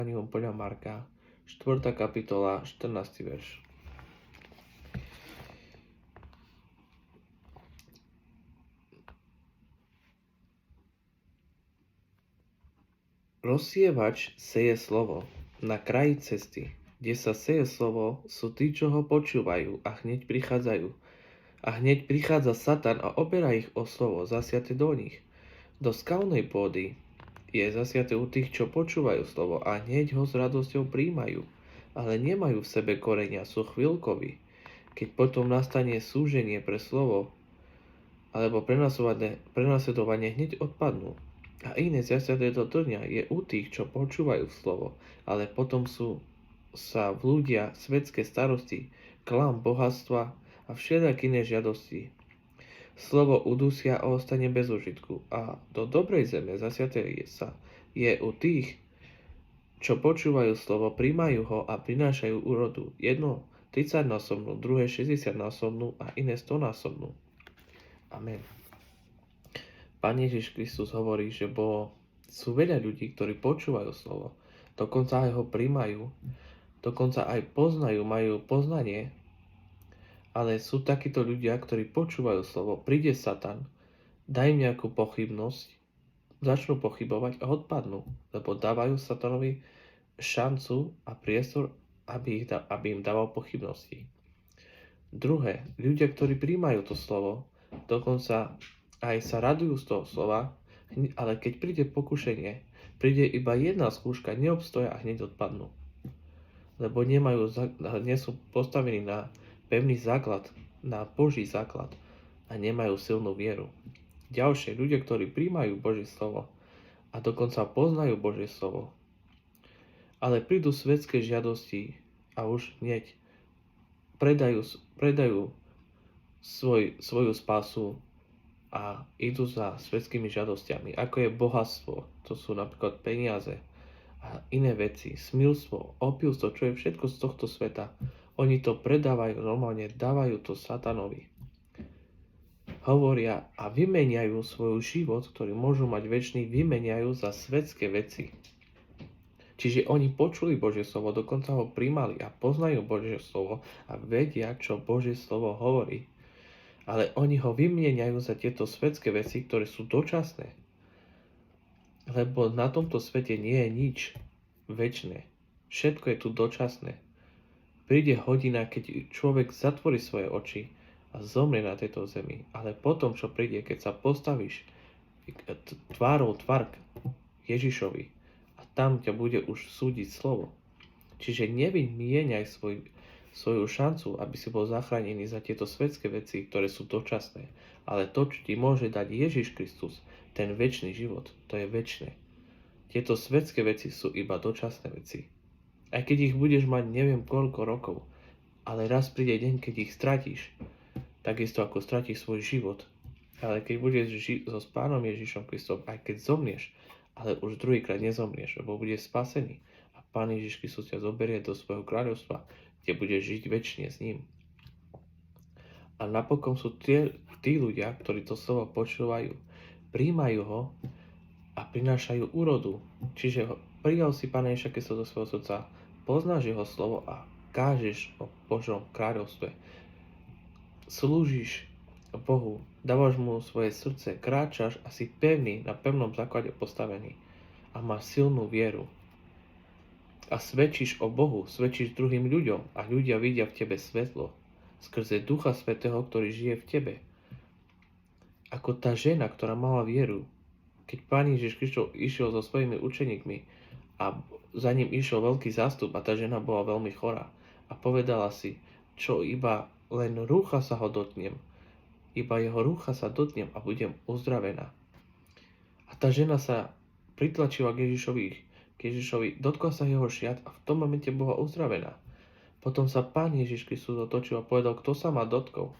podľa Marka, 4. kapitola, 14. verš. Rozsievač seje slovo na kraji cesty, kde sa seje slovo, sú tí, čo ho počúvajú a hneď prichádzajú. A hneď prichádza Satan a oberá ich o slovo zasiate do nich. Do skalnej pôdy je zasiate u tých, čo počúvajú slovo a hneď ho s radosťou príjmajú, ale nemajú v sebe korenia, sú chvíľkoví. Keď potom nastane súženie pre slovo alebo prenasledovanie, hneď odpadnú. A iné zasiate do trňa je u tých, čo počúvajú slovo, ale potom sa vlúdia svetské starosti, klam, bohatstva a všelijaké iné žiadosti. Slovo udusia a ostane bez užitku. A do dobrej zeme zasiate je u tých, čo počúvajú slovo, príjmajú ho a prinášajú úrodu. Jedno 30-násobnú, druhé 60-násobnú a iné 100-násobnú. Amen. Pán Ježiš Kristus hovorí, že sú veľa ľudí, ktorí počúvajú slovo, dokonca aj ho príjmajú, dokonca aj poznajú, majú poznanie, ale sú takíto ľudia, ktorí počúvajú slovo, príde Satan, dá im nejakú pochybnosť, začnú pochybovať a odpadnú, lebo dávajú Satanovi šancu a priestor, aby im dával pochybnosti. Druhé, ľudia, ktorí príjmajú to slovo, dokonca aj sa radujú z toho slova, ale keď príde pokušenie, príde iba jedna skúška, neobstoja a hneď odpadnú. Lebo nie sú postavení na pevný základ, na Boží základ a nemajú silnú vieru. Ďalšie, ľudia, ktorí príjmajú Božie slovo a dokonca poznajú Božie slovo, ale prídu svetské žiadosti a už hneď predajú svoju spásu a idú za svetskými žiadosťami, ako je bohatstvo, to sú napríklad peniaze a iné veci, smilstvo, opilstvo, čo je všetko z tohto sveta. Oni to predávajú, normálne dávajú to Satanovi. Hovoria a vymeniajú svoj život, ktorý môžu mať večný, vymeniajú za svetské veci. Čiže oni počuli Božie slovo, dokonca ho príjmali a poznajú Božie slovo a vedia, čo Božie slovo hovorí. Ale oni ho vymieňajú za tieto svetské veci, ktoré sú dočasné. Lebo na tomto svete nie je nič večné. Všetko je tu dočasné. Príde hodina, keď človek zatvorí svoje oči a zomrie na tejto zemi. Ale potom, čo príde, keď sa postavíš tvárou tvár Ježišovi a tam ťa bude už súdiť slovo. Čiže nevymieňaj svoju šancu, aby si bol zachránený za tieto svetské veci, ktoré sú dočasné. Ale to, čo ti môže dať Ježiš Kristus, ten večný život, to je večné. Tieto svetské veci sú iba dočasné veci. Aj keď ich budeš mať neviem koľko rokov, ale raz príde deň, keď ich stratíš, takisto ako stratíš svoj život. Ale keď budeš žiť so Pánom Ježišom Kristom, aj keď zomrieš, ale už druhýkrát nezomrieš, lebo budeš spasený a Pán Ježiš Kristus ťa zoberie do svojho kráľovstva, kde budeš žiť večne s ním. A napokon sú tí ľudia, ktorí to slovo počúvajú, príjmajú ho a prinášajú úrodu. Čiže prijal si Pána Ježiša Krista do svojho srdca, poznáš jeho slovo a kážeš o Božom kráľovstve. Slúžiš Bohu, dávaš mu svoje srdce, kráčaš a si pevný, na pevnom základe postavený a máš silnú vieru. A svedčíš o Bohu, svedčíš druhým ľuďom a ľudia vidia v tebe svetlo skrze Ducha Svätého, ktorý žije v tebe. Ako tá žena, ktorá mala vieru, keď Pán Ježiš Kristus išiel so svojimi učeníkmi a za ním išiel veľký zástup a tá žena bola veľmi chorá a povedala si, čo iba len rúcha sa ho dotknem, iba jeho rúcha sa dotknem a budem uzdravená. A tá žena sa pritlačila k Ježišovi, dotkla sa jeho šiat a v tom momente bola uzdravená. Potom sa Pán Ježiš Kristus otočil a povedal, kto sa ma dotkol.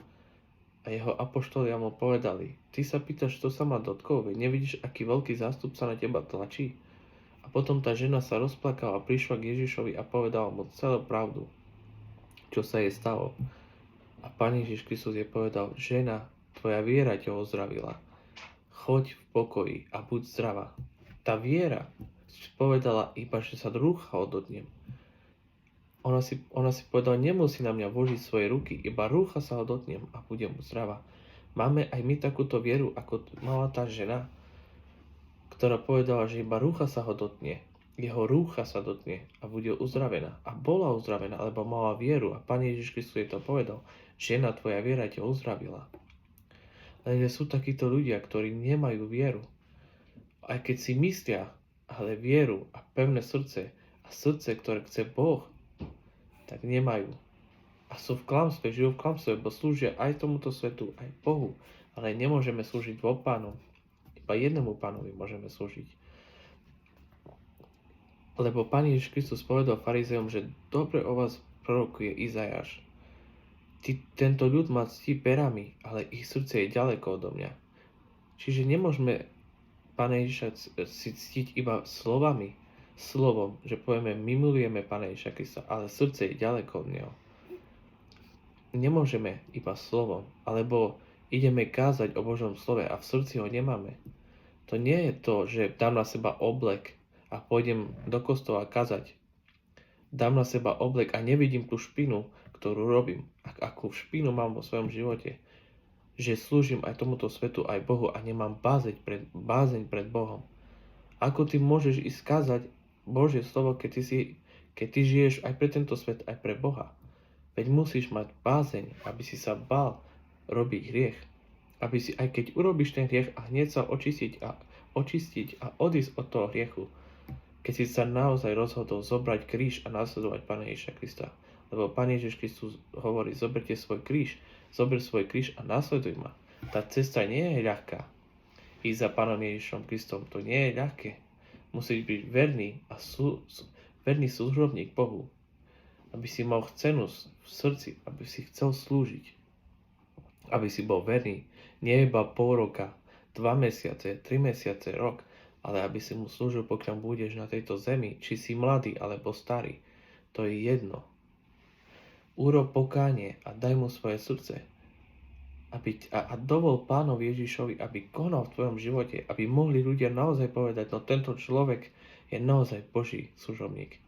A jeho apoštolia mu povedali, ty sa pýtaš, kto sa ma dotkol, veď nevidíš, aký veľký zástup sa na teba tlačí? A potom tá žena sa rozplakala a prišla k Ježišovi a povedala mu celú pravdu, čo sa jej stalo. A Pán Ježiš Kristus jej povedal, žena, tvoja viera ťa ozdravila. Choď v pokoji a buď zdravá. Tá viera povedala iba, že sa rúcha odotnem. Ona si povedala, nemusí na mňa vložiť svoje ruky, iba rúcha sa ho dotknem a budem zdravá. Máme aj my takúto vieru, ako mala tá žena, ktorá povedala, že iba rúcha sa ho dotkne. Jeho rúcha sa dotkne a bude uzdravená. A bola uzdravená, lebo mala vieru a Pán Ježiš Kristus jej to povedal. Žena, tvoja viera ťa uzdravila. Lenže sú takíto ľudia, ktorí nemajú vieru. Aj keď si myslia, ale vieru a pevné srdce a srdce, ktoré chce Boh, tak nemajú. A sú v klamstve, žijú v klamstve, bo slúžia aj tomuto svetu, aj Bohu. Ale nemôžeme slúžiť dvom pánom. Iba jednému pánovi môžeme slúžiť. Lebo Pán Ježiš Kristus povedal farizejom, že dobre o vás prorokuje Izajáš. Tento ľud ma ctí perami, ale ich srdce je ďaleko odo mňa. Čiže nemôžeme Pána Ježiša si ctiť iba slovami, slovom, že povieme, my milujeme Pána Ježiša Krista, ale srdce je ďaleko od Neho. Nemôžeme iba slovom, alebo ideme kázať o Božom slove a v srdci ho nemáme. To nie je to, že dám na seba oblek a pôjdem do kostola kázať. Dám na seba oblek a nevidím tú špinu, ktorú robím. Akú špinu mám vo svojom živote. Že slúžim aj tomuto svetu, aj Bohu a nemám bázeň pred Bohom. Ako ty môžeš ísť kázať Božie slovo, keď ty žiješ aj pre tento svet, aj pre Boha? Veď musíš mať bázeň, aby si sa bál robiť hriech. Aby si, aj keď urobíš ten hriech a hneď sa očistiť a odísť od toho hriechu, keď si sa naozaj rozhodol zobrať kríž a nasledovať Pána Ježiša Krista. Lebo Pán Ježiš Kristus hovorí, zoberte svoj kríž, zober svoj kríž a nasleduj ma. Tá cesta nie je ľahká. Ísť za Pánom Ježišom Kristom, to nie je ľahké. Musíš byť verný a verný služobník Bohu. Aby si mal cenu v srdci, aby si chcel slúžiť. Aby si bol verný. Nie iba pol roka, 2 mesiace, 3 mesiace, rok, ale aby si mu slúžil, pokiaľ budeš na tejto zemi, či si mladý alebo starý. To je jedno. Urob pokánie a daj mu svoje srdce. A dovol Pánovi Ježišovi, aby konal v tvojom živote, aby mohli ľudia naozaj povedať, no tento človek je naozaj Boží služobník.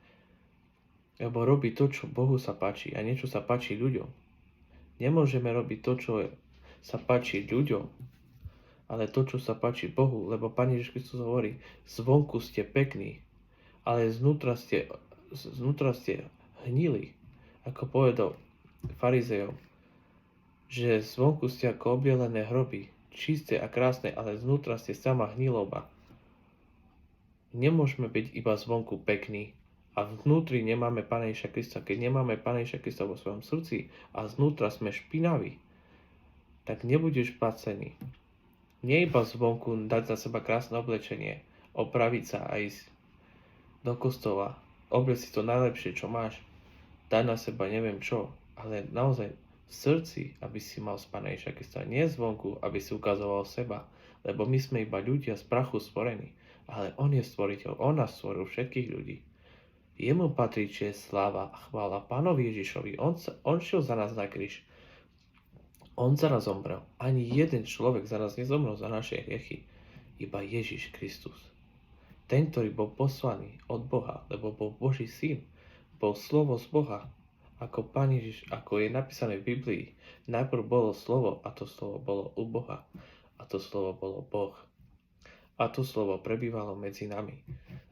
Lebo robí to, čo Bohu sa páči a niečo sa páči ľuďom. Nemôžeme robiť to, čo sa páči ľuďom, ale to, čo sa páči Bohu, lebo Pán Ježiš Kristus hovorí, zvonku ste pekní, ale znútra ste hnili, ako povedal farizejom, že zvonku ste ako obielené hroby, čisté a krásne, ale znútra ste sama hniloba. Nemôžeme byť iba zvonku pekní a vnútri nemáme Pána Ježiša Krista. Keď nemáme Pána Ježiša Krista vo svojom srdci a znútra sme špinaví, tak nebudeš spasený. Nie iba zvonku dať na seba krásne oblečenie, opraviť sa a ísť do kostola, obliec si to najlepšie, čo máš, dať na seba neviem čo, ale naozaj v srdci, aby si mal z Pána Ježiša Krista, nie zvonku, aby si ukazoval seba, lebo my sme iba ľudia z prachu stvorení, ale On je stvoriteľ, On nás stvoril všetkých ľudí. Jemu patrí česť, sláva a chvála Pánovi Ježišovi. On šiel za nás na kríž. On za nás zomrel. Ani jeden človek za nás nezomrel za naše hriechy. Iba Ježiš Kristus. Ten, ktorý bol poslaný od Boha, lebo bol Boží syn, bol slovo z Boha. Ako Pán Ježiš, ako je napísané v Biblii, najprv bolo slovo a to slovo bolo u Boha. A to slovo bolo Boh. A to slovo prebývalo medzi nami.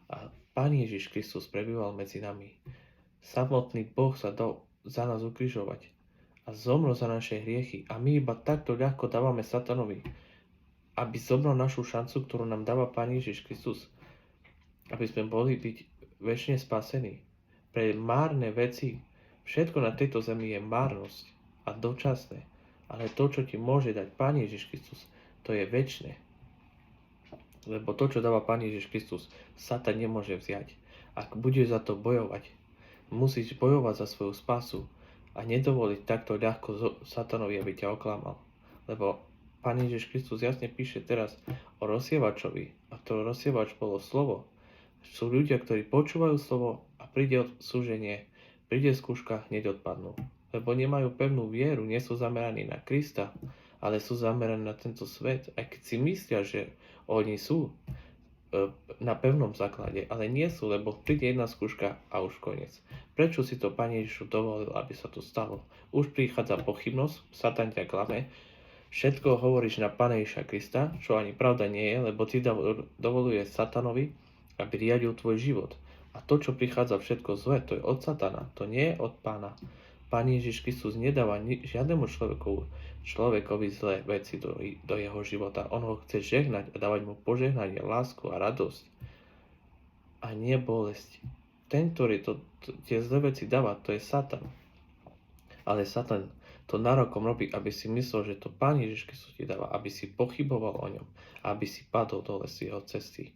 A Pán Ježiš Kristus prebýval medzi nami. Samotný Boh sa dal za nás ukrižovať a zomrel za naše hriechy. A my iba takto ľahko dávame satanovi, aby zobral našu šancu, ktorú nám dáva Pán Ježiš Kristus, aby sme boli byť večne spasení. Pre márne veci, všetko na tejto zemi je márnosť a dočasné, ale to, čo ti môže dať Pán Ježiš Kristus, to je večné. Lebo to, čo dáva Pán Ježiš Kristus, Satan nemôže vziať. Ak budeš za to bojovať, musíš bojovať za svoju spasu a nedovoliť takto ľahko Satanovi, aby ťa oklamal. Lebo Pán Ježiš Kristus jasne píše teraz o rozsievačovi, a to rozsievač bolo slovo. Sú ľudia, ktorí počúvajú slovo a príde súženie, príde skúška, hneď odpadnú. Lebo nemajú pevnú vieru, nie sú zameraní na Krista, ale sú zameraní na tento svet. Aj keď si myslia, že oni sú, na pevnom základe, ale nie sú, lebo príde jedna skúška a už koniec. Prečo si to Pane Ježišu dovolil, aby sa to stalo? Už prichádza pochybnosť, Satan ťa klame, všetko hovoríš na Pána Ježiša Krista, čo ani pravda nie je, lebo ty dovoluje Satanovi, aby riadil tvoj život. A to, čo prichádza všetko zlé, to je od Satana, to nie je od Pána. Pán Ježiš Kristus nedáva žiadnemu človekovi zlé veci do jeho života. On ho chce žehnať a dávať mu požehnanie, lásku a radosť. A nie bolesť. Ten, ktorý tie zlé veci dáva, to je Satan. Ale Satan to nárokom robí, aby si myslel, že to Pán Ježiš Kristus ti dáva, aby si pochyboval o ňom, aby si padol dole z jeho cesty.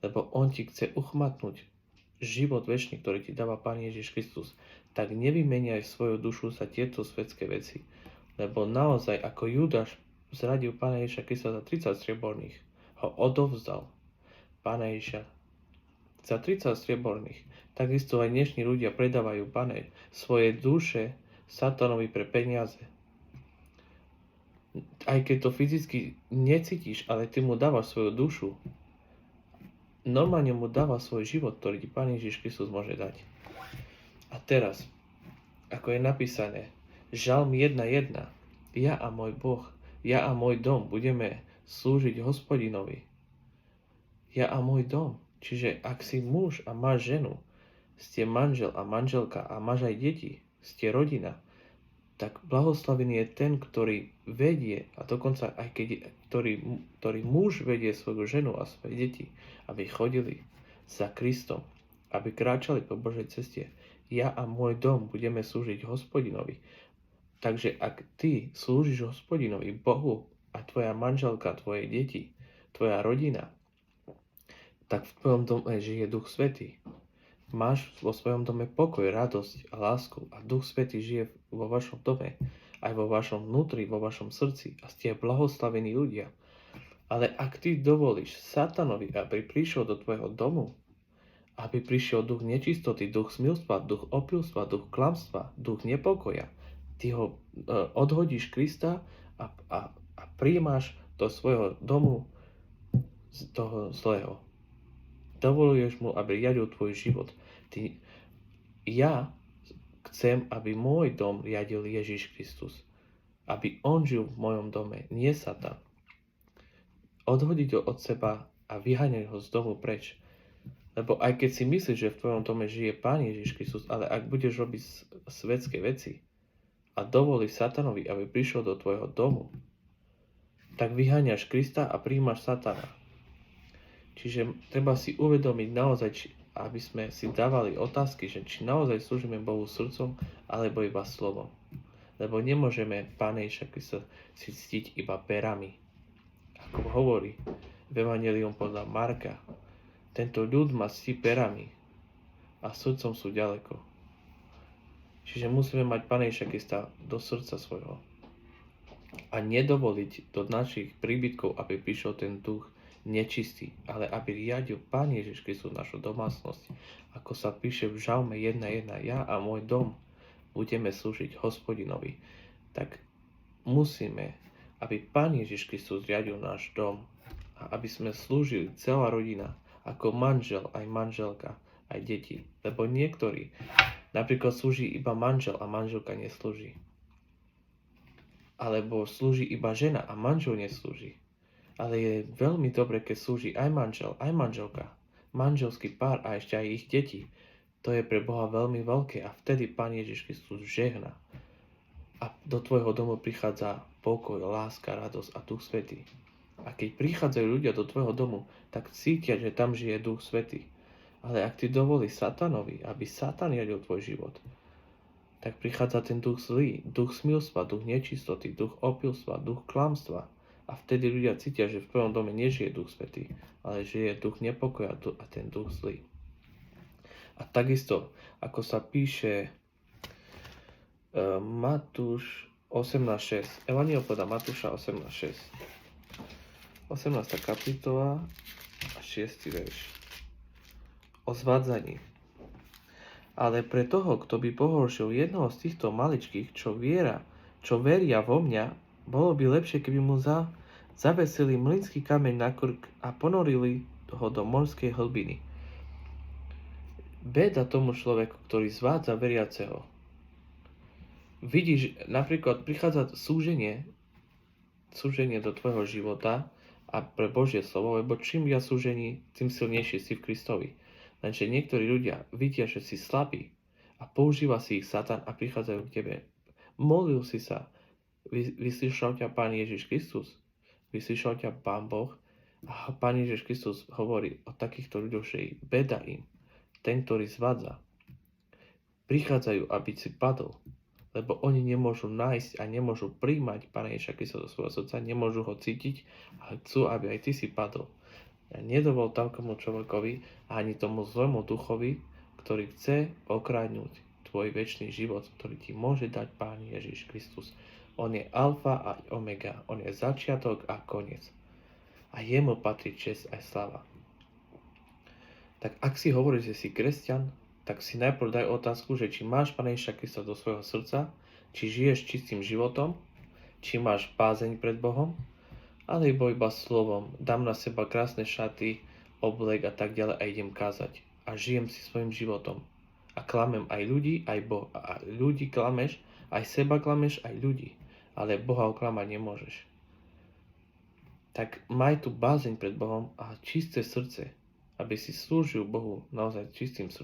Lebo on ti chce uchmatnúť život večný, ktorý ti dáva Pán Ježiš Kristus, tak nevymeniaj svoju dušu za tieto svetské veci. Lebo naozaj, ako Judáš zradil Pána Ježiša Krista za 30 strieborných, ho odovzdal Pána Ježiša za 30 strieborných. Takisto aj dnešní ľudia predávajú, Pane, svoje duše Satanovi pre peniaze. Aj keď to fyzicky necítiš, ale ty mu dávaš svoju dušu, normálne mu dáva svoj život, ktorý ti Pán Ježiš Kristus môže dať. A teraz, ako je napísané, Žalm 1.1, ja a môj Boh, ja a môj dom budeme slúžiť Hospodinovi. Ja a môj dom. Čiže ak si muž a máš ženu, ste manžel a manželka a máš aj deti, ste rodina, tak blahoslavený je ten, ktorý vedie, a dokonca aj ktorý muž vedie svoju ženu a svoje deti, aby chodili za Kristom, aby kráčali po Božej ceste. Ja a môj dom budeme slúžiť Hospodinovi. Takže ak ty slúžiš Hospodinovi, Bohu, a tvoja manželka, tvoje deti, tvoja rodina, tak v tvojom dome žije Duch Svätý. Máš vo svojom dome pokoj, radosť a lásku a Duch Svätý žije vo vašom dome, aj vo vašom vnútri, vo vašom srdci a ste blahoslavení ľudia. Ale ak ty dovolíš Satanovi, aby prišiel do tvojho domu, aby prišiel duch nečistoty, duch smilstva, duch opilstva, duch klamstva, duch nepokoja, ty ho odhodíš Krista a prijímaš do svojho domu z toho zlého. Dovoluješ mu, aby riadil tvoj život. Ja chcem, aby môj dom riadil Ježiš Kristus. Aby on žil v mojom dome, nie Satan. Odhodiť ho od seba a vyháňať ho z domu preč. Lebo aj keď si myslíš, že v tvojom dome žije Pán Ježiš Kristus, ale ak budeš robiť svetské veci a dovolíš Satanovi, aby prišiel do tvojho domu, tak vyháňaš Krista a prijímaš Satana. Čiže treba si uvedomiť naozaj, aby sme si dávali otázky, že či naozaj slúžime Bohu srdcom, alebo iba slovom. Lebo nemôžeme Pána Ježiša Krista si ctiť iba perami. Ako hovorí v Evangelium podľa Marka, tento ľud ma ctí perami a srdcom sú ďaleko. Čiže musíme mať Pána Ježiša Krista do srdca svojho a nedovoliť do našich príbytkov, aby prišiel ten duch nečistý, ale aby riadil Pán Ježiš Kristus našu domácnosť. Ako sa píše v Žalme 1.1, ja a môj dom budeme slúžiť Hospodinovi. Tak musíme, aby Pán Ježiš Kristus riadil náš dom a aby sme slúžili celá rodina, ako manžel, aj manželka, aj deti. Lebo niektorí napríklad slúži iba manžel a manželka neslúži. Alebo slúži iba žena a manžel neslúži. Ale je veľmi dobre, keď slúži aj manžel, aj manželka, manželský pár a ešte aj ich deti. To je pre Boha veľmi veľké a vtedy Pán Ježiš Kristus žehná. A do tvojho domu prichádza pokoj, láska, radosť a Duch Svätý. A keď prichádzajú ľudia do tvojho domu, tak cítia, že tam žije Duch Svätý. Ale ak ty dovolíš Satanovi, aby Satan riadil tvoj život, tak prichádza ten duch zlý, duch smilstva, duch nečistoty, duch opilstva, duch klamstva. A vtedy ľudia cítia, že v tvojom dome nežije Duch Svätý, ale žije duch nepokoja a ten duch zlý. A takisto, ako sa píše Matúš 18.6, Evangelium podľa Matúša 18.6, 18. kapitola a 6. verš. O zvádzaní. Ale pre toho, kto by pohoršil jednoho z týchto maličkých, čo veria vo mňa, bolo by lepšie, keby mu zavesili mlynský kameň na krk a ponorili ho do morskej hlbiny. Beda tomu človeku, ktorý zvádza veriaceho. Vidíš, napríklad prichádza súženie do tvojho života a pre Božie slovo, lebo čím viac súžení, tým silnejší si v Kristovi. Lenže niektorí ľudia vidia, že si slabý a používa si ich Satan a prichádzajú k tebe. Modlil si sa, vyslyšal ťa Pán Ježiš Kristus, vyslyšal ťa Pán Boh a Pán Ježiš Kristus hovorí o takýchto ľuďoch, že ich beda im, ten, ktorý zvádza. Prichádzajú, aby si padol, lebo oni nemôžu nájsť a nemôžu príjmať Pána Ježiša Krista do svojho srdca, nemôžu ho cítiť a chcú, aby aj ty si padol. Ja nedovol takému človekovi ani tomu zlému duchovi, ktorý chce okradnúť tvoj večný život, ktorý ti môže dať Pán Ježiš Kristus. On je alfa a omega, on je začiatok a koniec. A jemu patrí česť aj sláva. Tak ak si hovoríš, že si kresťan, tak si najprv daj otázku, že či máš Pána Ježiša Krista do svojho srdca, či žiješ čistým životom, či máš bázeň pred Bohom, alebo iba slovom, dám na seba krásne šaty, oblek a tak ďalej a idem kázať. A žijem si svojim životom. A klamem aj ľudí, aj Boha. A ľudí klameš, aj seba klameš, aj ľudí. Ale Boha oklamať nemôžeš. Tak maj tu bázeň pred Bohom a čisté srdce, aby si slúžil Bohu naozaj čistým srdcom.